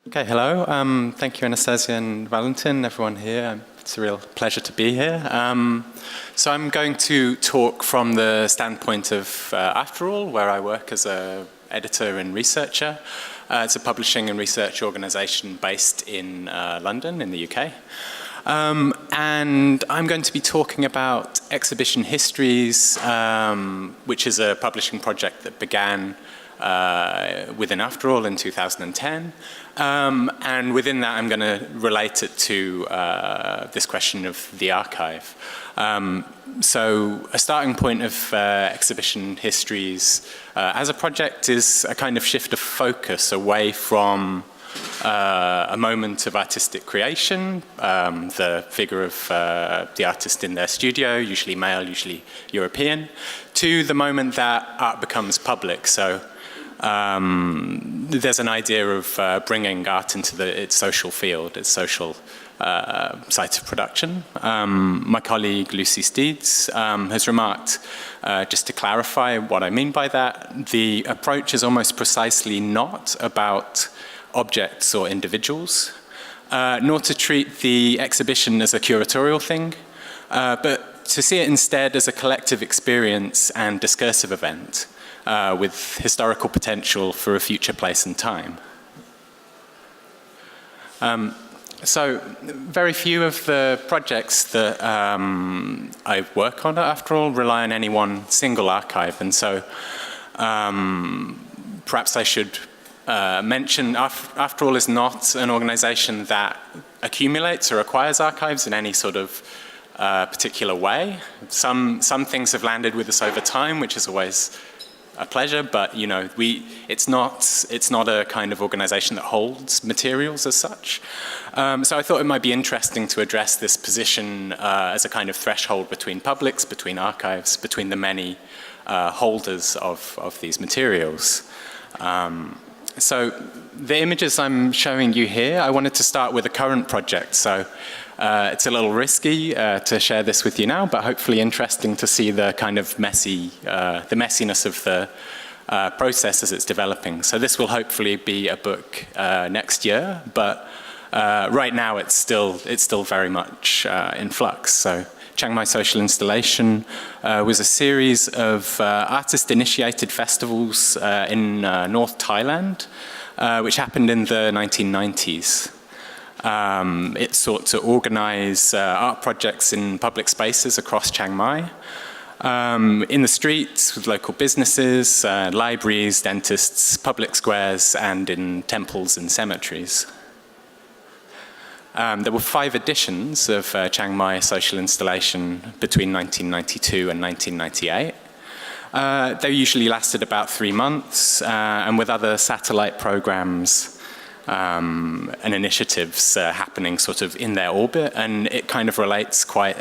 Okay, hello. Thank you, Anastasia and Valentin, everyone here. It's a real pleasure to be here. So I'm going to talk from the standpoint of Afterall, where I work as an editor and researcher. It's a publishing and research organization based in London, in the UK. And I'm going to be talking about Exhibition Histories, which is a publishing project that began within Afterall in 2010. And within that, I'm going to relate it to this question of the archive. So a starting point of Exhibition Histories as a project is a kind of shift of focus away from a moment of artistic creation, the figure of the artist in their studio, usually male, usually European, to the moment that art becomes public. So there's an idea of bringing art into its social field, its social site of production. My colleague Lucy Steeds has remarked, just to clarify what I mean by that, the approach is almost precisely not about objects or individuals, nor to treat the exhibition as a curatorial thing, but to see it instead as a collective experience and discursive event. With historical potential for a future place and time. So very few of the projects that I work on after all rely on any one single archive, and so perhaps I should mention Afterall is not an organization that accumulates or acquires archives in any sort of particular way. Some things have landed with us over time, which is always a pleasure, but you know, it's not a kind of organization that holds materials as such. So I thought it might be interesting to address this position as a kind of threshold between publics, between archives, between the many holders of these materials. So the images I'm showing you here, I wanted to start with a current project. So it's a little risky to share this with you now, but hopefully interesting to see the kind of the messiness of the process as it's developing. So this will hopefully be a book next year, but right now it's still very much in flux. So Chiang Mai Social Installation was a series of artist-initiated festivals in North Thailand, which happened in the 1990s. It sought to organize art projects in public spaces across Chiang Mai, in the streets with local businesses, libraries, dentists, public squares, and in temples and cemeteries. There were 5 editions of Chiang Mai Social Installation between 1992 and 1998. They usually lasted about 3 months, and with other satellite programs and initiatives happening sort of in their orbit, and it kind of relates quite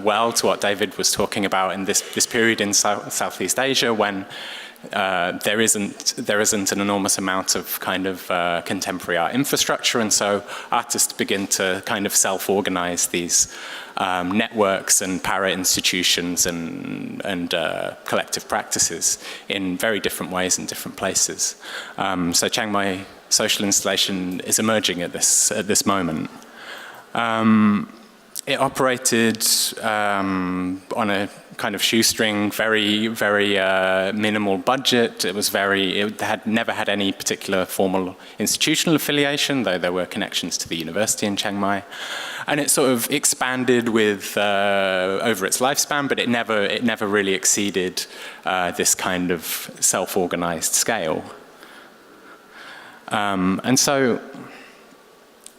well to what David was talking about in this period in Southeast Asia, when there isn't an enormous amount of kind of contemporary art infrastructure, and so artists begin to kind of self-organize these networks and para-institutions and collective practices in very different ways in different places. So Chiang Mai Social Installation is emerging at this moment. It operated on a kind of shoestring, very minimal budget. It had never had any particular formal institutional affiliation, though there were connections to the university in Chiang Mai. And it sort of expanded with over its lifespan, but it never really exceeded this kind of self-organized scale. And so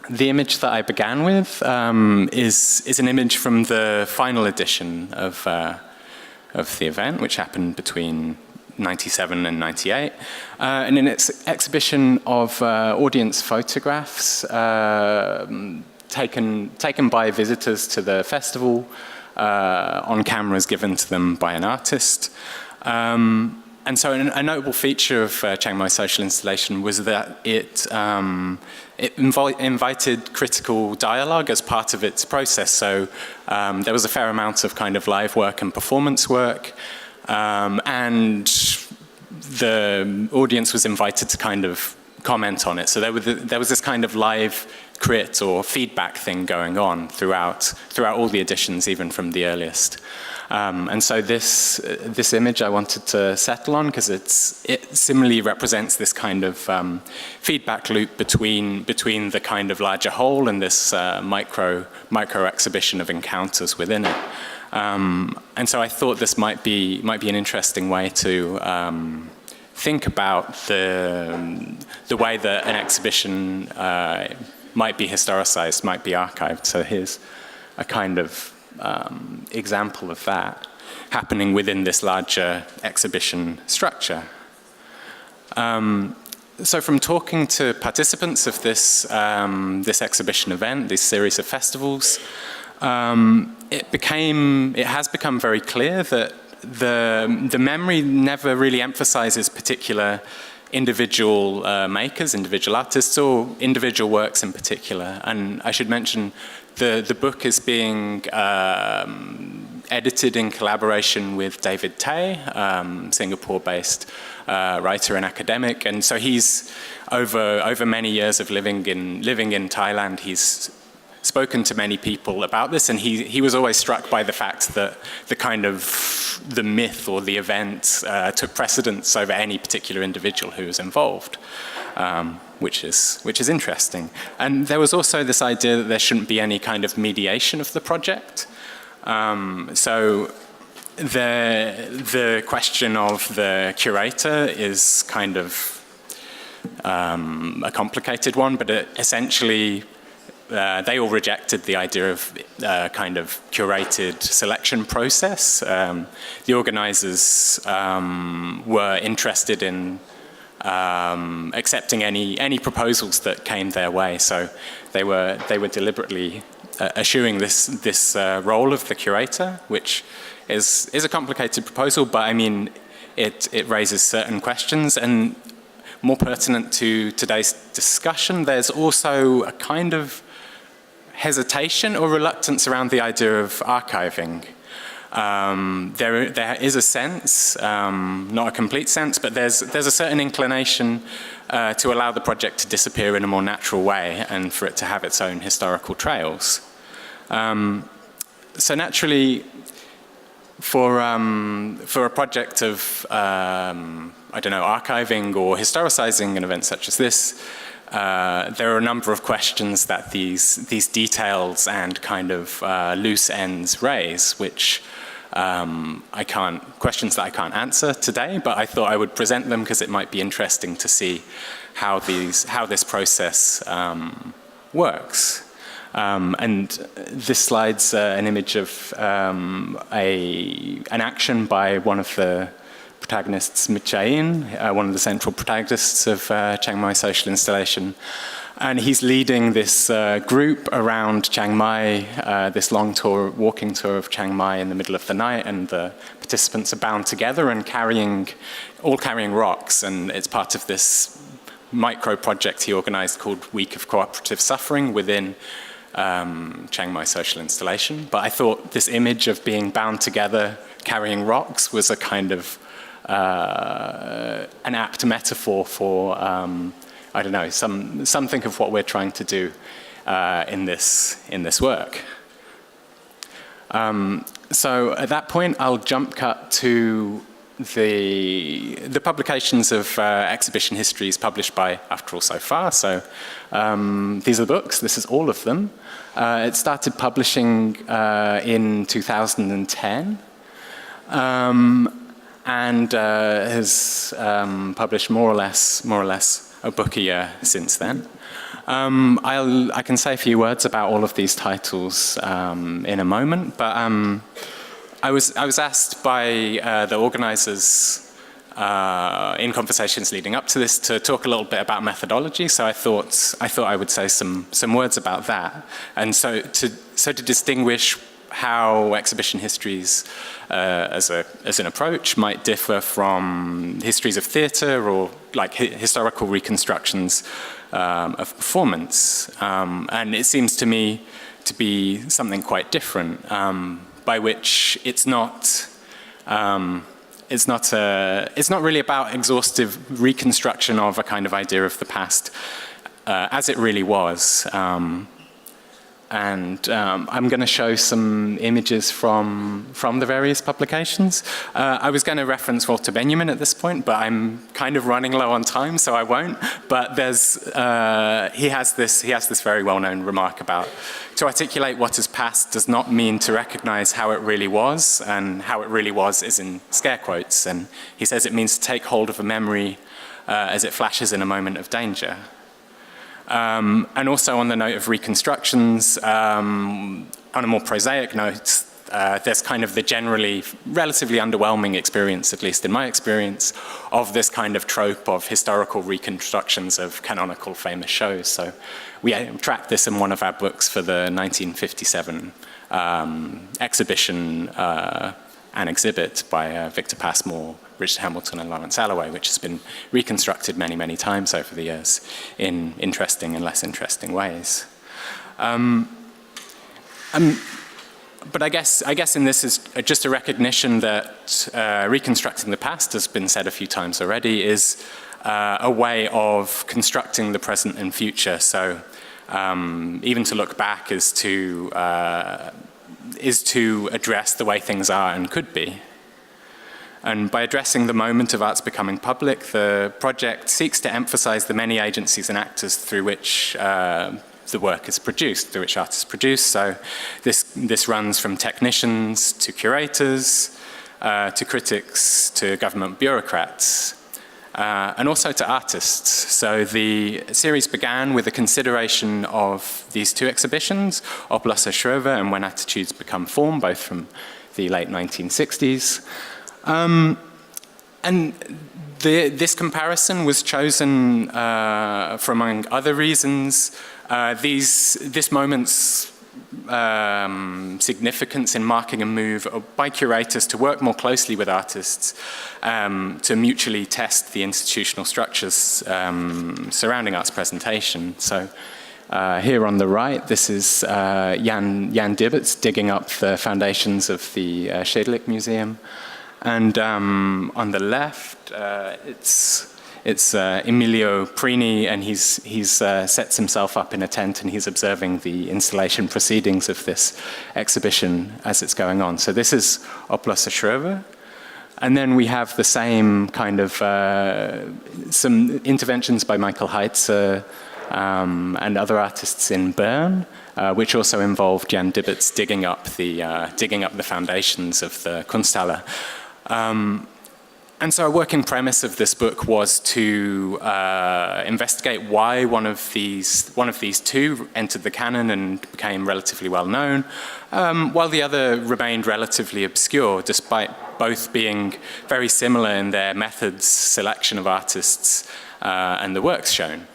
the image that I began with is an image from the final edition of the event, which happened between 97 and 98. And in its exhibition of audience photographs taken by visitors to the festival on cameras given to them by an artist. And so a notable feature of Chiang Mai Social Installation was that it invited critical dialogue as part of its process. So there was a fair amount of kind of live work and performance work, and the audience was invited to kind of comment on it. So there was this kind of live crit or feedback thing going on throughout all the editions, even from the earliest. And so this image I wanted to settle on because it similarly represents this kind of feedback loop between the kind of larger whole and this micro exhibition of encounters within it. And so I thought this might be an interesting way to think about the way that an exhibition might be historicized, might be archived. So here's a kind of example of that happening within this larger exhibition structure. So from talking to participants of this exhibition event, this series of festivals, it has become very clear that the memory never really emphasizes particular individual makers, individual artists, or individual works in particular. And I should mention the book is being edited in collaboration with David Tay, Singapore-based writer and academic. And so he's over many years of living in Thailand, he's spoken to many people about this, and he was always struck by the fact that the myth or the event took precedence over any particular individual who was involved, which is interesting. And there was also this idea that there shouldn't be any kind of mediation of the project. So the question of the curator is kind of a complicated one, but essentially they all rejected the idea of kind of curated selection process. The organizers were interested in accepting any proposals that came their way. So they were deliberately eschewing this role of the curator, which is a complicated proposal, but I mean it raises certain questions. And more pertinent to today's discussion, there's also a kind of hesitation or reluctance around the idea of archiving. There is a sense, not a complete sense, but there's a certain inclination to allow the project to disappear in a more natural way and for it to have its own historical trails. So naturally, for a project of archiving or historicizing an event such as this, there are a number of questions that these details and kind of loose ends raise, which questions that I can't answer today, but I thought I would present them because it might be interesting to see how this process works. And this slide's an image of an action by one of the protagonists, Mitchain, one of the central protagonists of Chiang Mai social installation. And he's leading this group around Chiang Mai, this long walking tour of Chiang Mai in the middle of the night, and the participants are bound together and all carrying rocks, and it's part of this micro project he organized called Week of Cooperative Suffering within Chiang Mai social installation. But I thought this image of being bound together carrying rocks was a kind of an apt metaphor for something of what we're trying to do in this work. So at that point, I'll jump cut to the publications of Exhibition Histories published by Afterall so far. So these are the books. This is all of them. It started publishing in 2010. And has published more or less a book a year since then. I can say a few words about all of these titles in a moment, but I was asked by the organizers in conversations leading up to this to talk a little bit about methodology. So I thought I would say some words about that, and so to distinguish how exhibition histories as an approach might differ from histories of theatre or like historical reconstructions of performance. And it seems to me to be something quite different, by which it's not it's not really about exhaustive reconstruction of a kind of idea of the past as it really was. I'm going to show some images from the various publications. I was going to reference Walter Benjamin at this point, but I'm kind of running low on time, so I won't. But he has this very well-known remark about, to articulate what is past does not mean to recognize how it really was, and how it really was is in scare quotes. And he says it means to take hold of a memory as it flashes in a moment of danger. And also on the note of reconstructions, on a more prosaic note, there's kind of the generally relatively underwhelming experience, at least in my experience, of this kind of trope of historical reconstructions of canonical famous shows. So we tracked this in one of our books for the 1957 exhibition and exhibit by Victor Passmore, Richard Hamilton, and Lawrence Alloway, which has been reconstructed many, many times over the years in interesting and less interesting ways. But I guess in this is just a recognition that reconstructing the past, has been said a few times already, is a way of constructing the present and future. So even to look back is to address the way things are and could be. And by addressing the moment of art's becoming public, the project seeks to emphasize the many agencies and actors through which the work is produced, through which art is produced. So this runs from technicians to curators, to critics, to government bureaucrats, and also to artists. So the series began with a consideration of these two exhibitions, Oplos Shrove and When Attitudes Become Form, both from the late 1960s. And this comparison was chosen for, among other reasons, this moment's significance in marking a move by curators to work more closely with artists to mutually test the institutional structures surrounding art's presentation. So here on the right, this is Jan Dibberts digging up the foundations of the Stedelijk Museum. And on the left, it's Emilio Prini, and he's sets himself up in a tent, and he's observing the installation proceedings of this exhibition as it's going on. So this is Oplos Shrove. And then we have the same kind of, some interventions by Michael Heitzer and other artists in Bern, which also involved Jan Dibberts digging up the foundations of the Kunsthalle. And so a working premise of this book was to investigate why one of these two entered the canon and became relatively well known, while the other remained relatively obscure, despite both being very similar in their methods, selection of artists, and the works shown.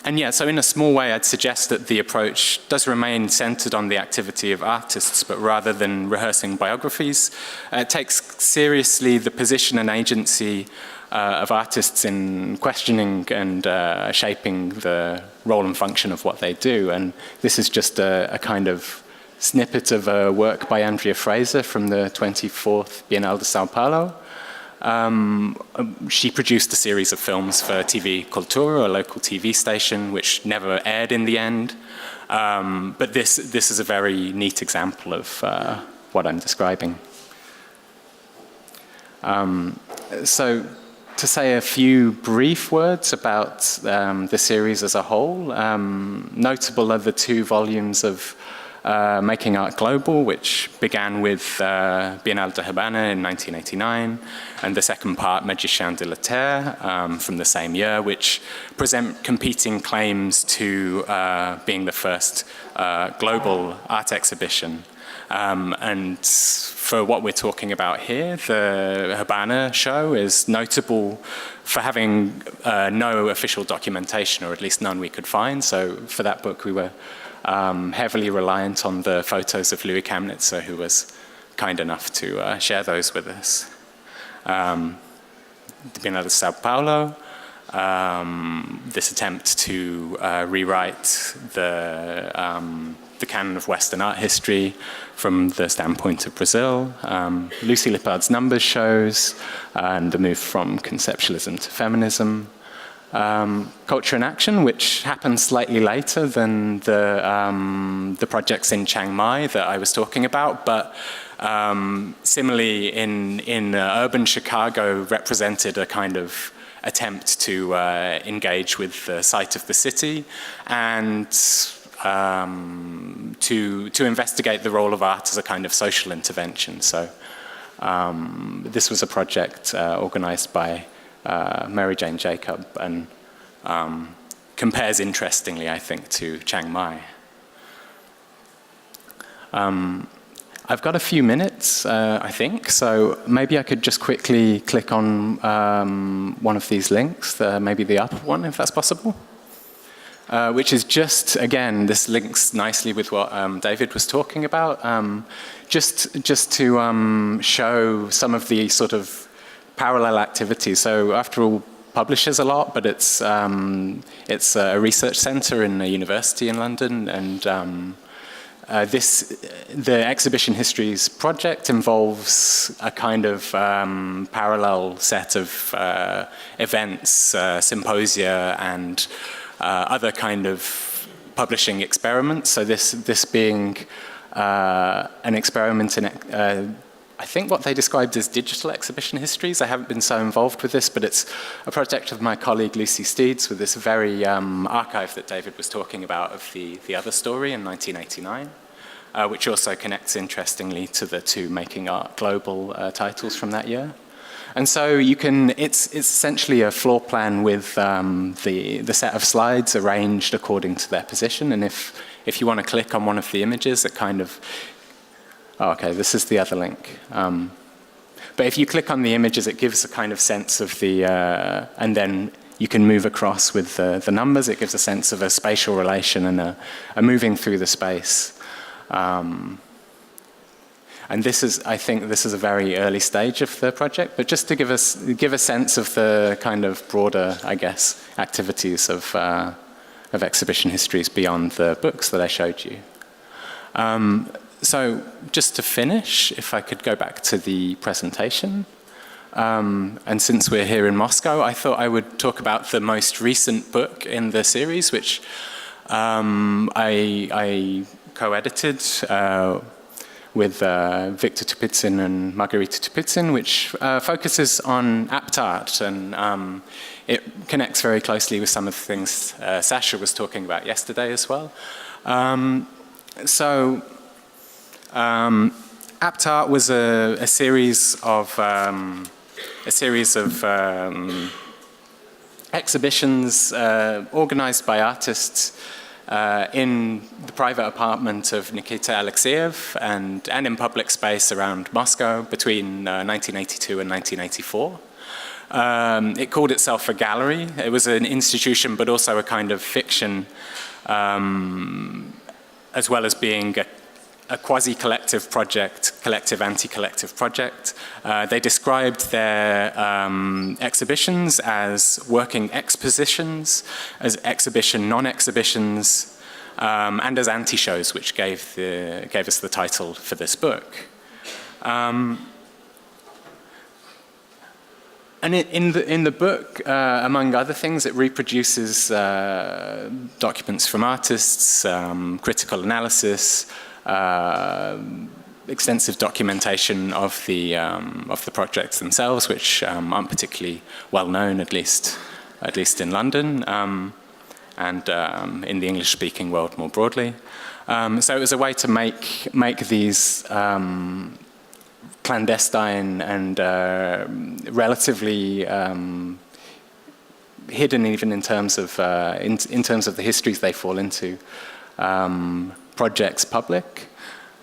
And yeah, so in a small way, I'd suggest that the approach does remain centered on the activity of artists, but rather than rehearsing biographies, it takes seriously the position and agency of artists in questioning and shaping the role and function of what they do. And this is just a kind of snippet of a work by Andrea Fraser from the 24th Biennale de São Paulo. She produced a series of films for TV Cultura, a local TV station, which never aired in the end. But this is a very neat example of what I'm describing. So to say a few brief words about the series as a whole, notable are the two volumes of Making Art Global, which began with Biennale de Habana in 1989, and the second part, Magicien de la Terre, from the same year, which present competing claims to being the first global art exhibition. And for what we're talking about here, the Habana show is notable for having no official documentation, or at least none we could find. So for that book, we were heavily reliant on the photos of Louis Kamnitzer, who was kind enough to share those with us. The Biennale de São Paulo, this attempt to rewrite the the canon of Western art history from the standpoint of Brazil, Lucy Lippard's numbers shows, and the move from conceptualism to feminism. Culture in Action, which happened slightly later than the projects in Chiang Mai that I was talking about, but similarly in urban Chicago represented a kind of attempt to engage with the site of the city and to investigate the role of art as a kind of social intervention. So this was a project organized by Mary Jane Jacob, and compares interestingly, I think, to Chiang Mai. I've got a few minutes, I think, so maybe I could just quickly click on one of these links, maybe the upper one, if that's possible. Which is just, again, this links nicely with what David was talking about, just to show some of the sort of parallel activities. So Afterall publishes a lot, but it's a research center in a university in London, and the Exhibition Histories project involves a kind of parallel set of events, symposia, and other kind of publishing experiments. So this being an experiment in I think what they described as digital exhibition histories. I haven't been so involved with this, but it's a project of my colleague Lucy Steeds with this very archive that David was talking about of the other story in 1989, which also connects interestingly to the two Making Art Global titles from that year. And so you can, it's essentially a floor plan with the set of slides arranged according to their position. And if you want to click on one of the images, it kind of, oh, okay, this is the other link. But if you click on the images, it gives a kind of sense of the, and then you can move across with the numbers. It gives a sense of a spatial relation and a moving through the space. And this is, I think this is a very early stage of the project, but just to give a sense of the kind of broader, I guess, activities of exhibition histories beyond the books that I showed you. So just to finish, if I could go back to the presentation. And since we're here in Moscow, I thought I would talk about the most recent book in the series, which I co-edited with Victor Tupitsin and Margarita Tupitsin, which focuses on Apt Art, and it connects very closely with some of the things Sasha was talking about yesterday as well. Apt Art was a series of exhibitions organized by artists in the private apartment of Nikita Alexeyev and in public space around Moscow between 1982 and 1984. It called itself a gallery. It was an institution, but also a kind of fiction, as well as being a quasi-collective project, collective anti-collective project. They described their exhibitions as working expositions, as exhibition non-exhibitions, and as anti-shows, which gave us the title for this book. And in the book, among other things, it reproduces documents from artists, critical analysis, extensive documentation of the projects themselves, which aren't particularly well known, at least in London, and in the English-speaking world more broadly. So it was a way to make these clandestine and relatively hidden, even in terms of the histories they fall into, projects public,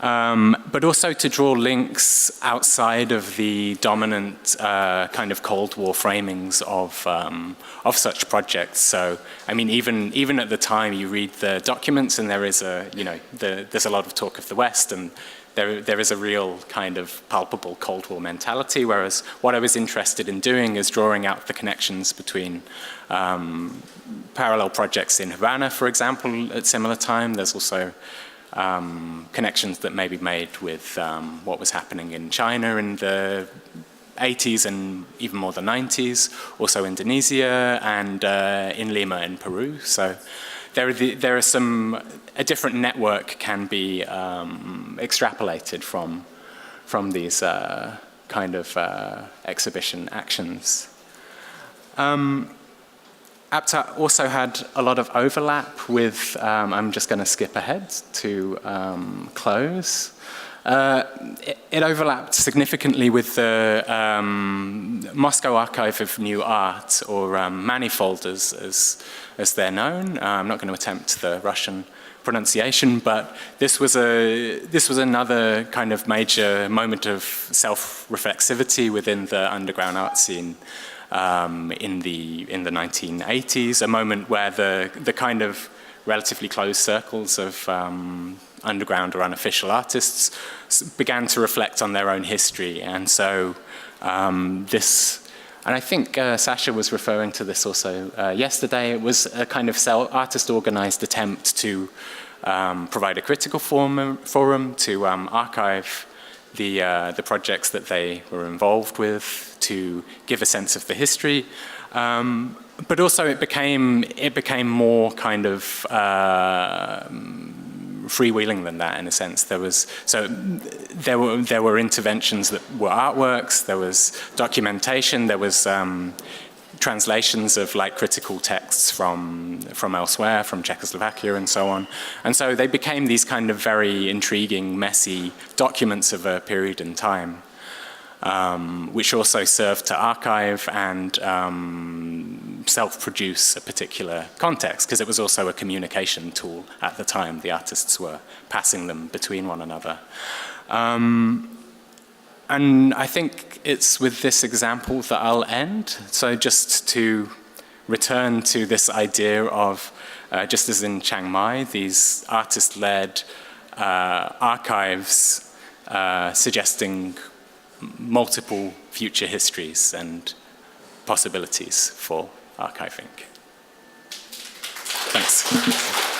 but also to draw links outside of the dominant kind of Cold War framings of such projects. So, I mean, even at the time, you read the documents, and there is there's a lot of talk of the West, and there is a real kind of palpable Cold War mentality. Whereas what I was interested in doing is drawing out the connections between parallel projects in Havana, for example, at similar time. There's also connections that may be made with what was happening in China in the 80s and even more the 90s, also Indonesia and in Lima in Peru. So there are a different network can be extrapolated from these kind of exhibition actions. Apt Art also had a lot of overlap with, I'm just going to skip ahead to close. It overlapped significantly with the Moscow Archive of New Art, or Manifold as they're known. I'm not going to attempt the Russian pronunciation, but this was another kind of major moment of self-reflexivity within the underground art scene in the 1980s, a moment where the kind of relatively closed circles of underground or unofficial artists began to reflect on their own history. And so this, and I think Sasha was referring to this also yesterday, it was a kind of artist-organized attempt to provide a critical forum to archive the projects that they were involved with, to give a sense of the history, but also it became more kind of freewheeling than that, in a sense. There were interventions that were artworks, there was documentation, there was translations of like critical texts from elsewhere, from Czechoslovakia and so on. And so they became these kind of very intriguing, messy documents of a period in time, which also served to archive and self-produce a particular context, because it was also a communication tool at the time. The artists were passing them between one another. And I think it's with this example that I'll end. So just to return to this idea of, just as in Chiang Mai, these artist-led archives suggesting multiple future histories and possibilities for archiving. Thanks.